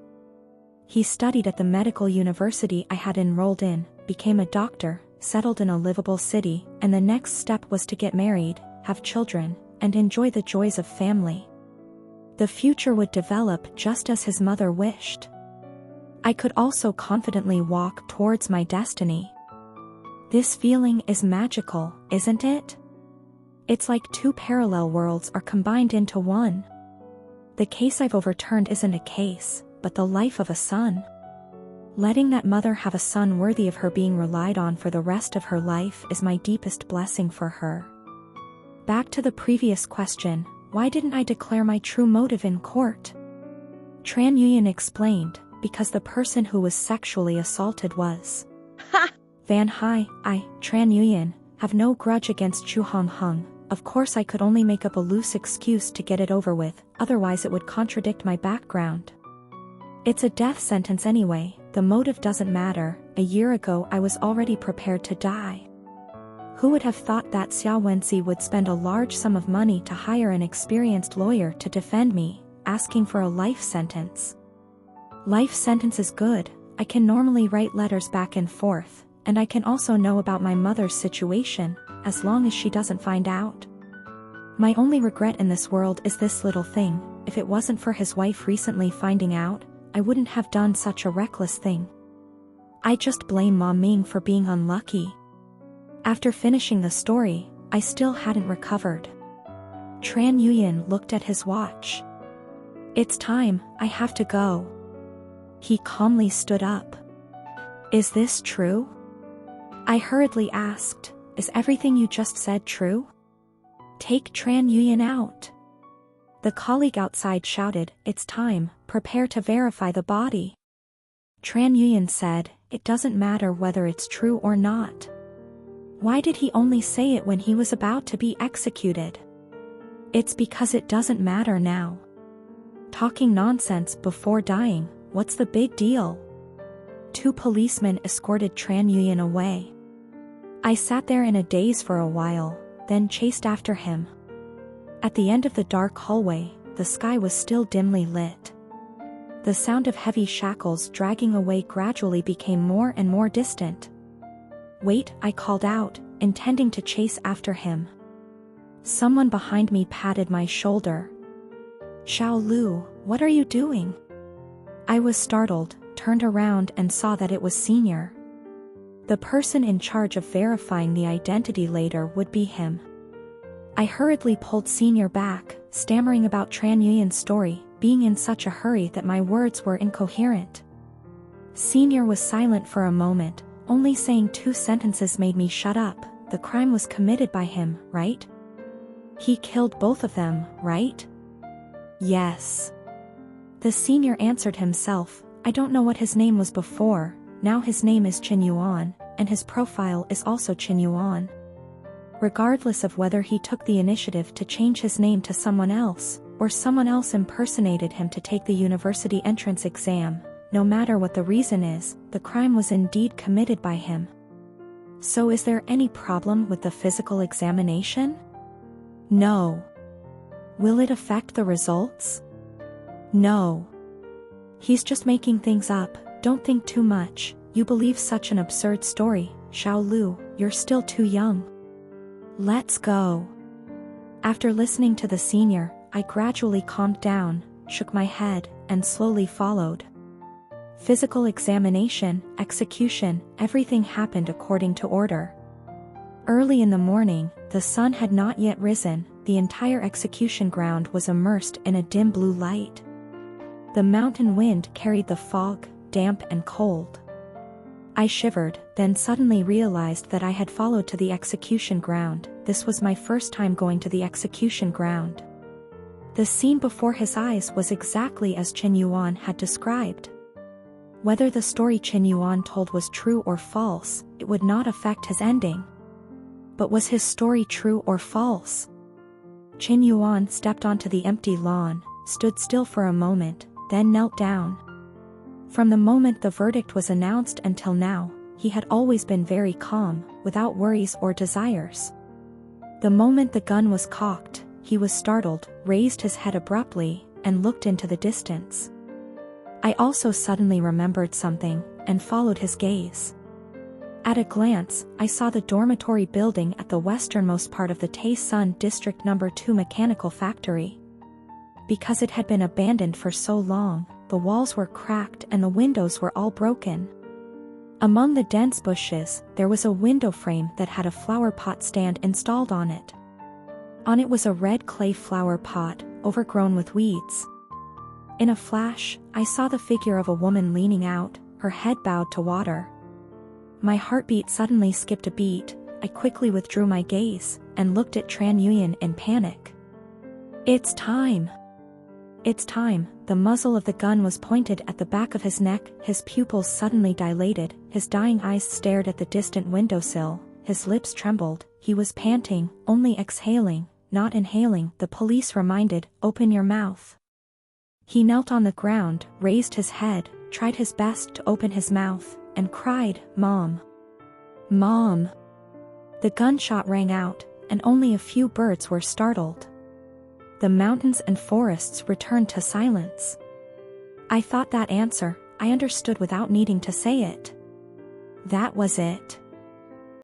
He studied at the medical university I had enrolled in, became a doctor, settled in a livable city, and the next step was to get married, have children, and enjoy the joys of family. The future would develop just as his mother wished. I could also confidently walk towards my destiny. This feeling is magical, isn't it? It's like 2 parallel worlds are combined into one. The case I've overturned isn't a case, but the life of a son. Letting that mother have a son worthy of her being relied on for the rest of her life is my deepest blessing for her. Back to the previous question, why didn't I declare my true motive in court? Tran Nguyen explained, because the person who was sexually assaulted was Van Hai. I, Tran Nguyen, have no grudge against Chu Hong Hung. Of course I could only make up a loose excuse to get it over with, otherwise it would contradict my background. It's a death sentence anyway, the motive doesn't matter. A year ago I was already prepared to die. Who would have thought that Xiao Wenxi would spend a large sum of money to hire an experienced lawyer to defend me, asking for a life sentence? Life sentence is good. I can normally write letters back and forth, and I can also know about my mother's situation, as long as she doesn't find out. My only regret in this world is this little thing. If it wasn't for his wife recently finding out, I wouldn't have done such a reckless thing. I just blame Mom Ming for being unlucky. After finishing the story, I still hadn't recovered. Tran Nguyen looked at his watch. "It's time, I have to go." He calmly stood up. "Is this true?" I hurriedly asked, "Is everything you just said true?" "Take Tran Nguyen out." The colleague outside shouted, "It's time, prepare to verify the body." Tran Nguyen said, "It doesn't matter whether it's true or not. Why did he only say it when he was about to be executed?" "It's because it doesn't matter now. Talking nonsense before dying, what's the big deal?" 2 policemen escorted Tran Yuyan away. I sat there in a daze for a while, then chased after him. At the end of the dark hallway, the sky was still dimly lit. The sound of heavy shackles dragging away gradually became more and more distant. "Wait," I called out, intending to chase after him. Someone behind me patted my shoulder. "Xiao Lu, what are you doing?" I was startled, turned around and saw that it was Senior. The person in charge of verifying the identity later would be him. I hurriedly pulled Senior back, stammering about Tran Yuyan's story, being in such a hurry that my words were incoherent. Senior was silent for a moment, only saying 2 sentences made me shut up. "The crime was committed by him, right? He killed both of them, right?" "Yes." The Senior answered himself. "I don't know what his name was before, now his name is Qin Yuan, and his profile is also Qin Yuan. Regardless of whether he took the initiative to change his name to someone else, or someone else impersonated him to take the university entrance exam, no matter what the reason is, the crime was indeed committed by him. So is there any problem with the physical examination? No. Will it affect the results? No. He's just making things up, don't think too much, you believe such an absurd story, Xiao Lu, you're still too young. Let's go." After listening to the Senior, I gradually calmed down, shook my head, and slowly followed. Physical examination, execution, everything happened according to order. Early in the morning, the sun had not yet risen, the entire execution ground was immersed in a dim blue light. The mountain wind carried the fog, damp and cold. I shivered, then suddenly realized that I had followed to the execution ground. This was my first time going to the execution ground. The scene before his eyes was exactly as Qin Yuan had described. Whether the story Qin Yuan told was true or false, it would not affect his ending. But was his story true or false? Qin Yuan stepped onto the empty lawn, stood still for a moment, then knelt down. From the moment the verdict was announced until now, he had always been very calm, without worries or desires. The moment the gun was cocked, he was startled, raised his head abruptly, and looked into the distance. I also suddenly remembered something, and followed his gaze. At a glance, I saw the dormitory building at the westernmost part of the Taesun District No. 2 mechanical factory. Because it had been abandoned for so long, the walls were cracked and the windows were all broken. Among the dense bushes, there was a window frame that had a flower pot stand installed on it. On it was a red clay flower pot, overgrown with weeds. In a flash, I saw the figure of a woman leaning out, her head bowed to water. My heartbeat suddenly skipped a beat. I quickly withdrew my gaze, and looked at Tran Yuyan in panic. "It's time! It's time!" The muzzle of the gun was pointed at the back of his neck, his pupils suddenly dilated, his dying eyes stared at the distant windowsill, his lips trembled, he was panting, only exhaling, not inhaling. The police reminded, "Open your mouth." He knelt on the ground, raised his head, tried his best to open his mouth, and cried, "Mom! Mom!" The gunshot rang out, and only a few birds were startled. The mountains and forests returned to silence. I thought that answer, I understood without needing to say it. That was it.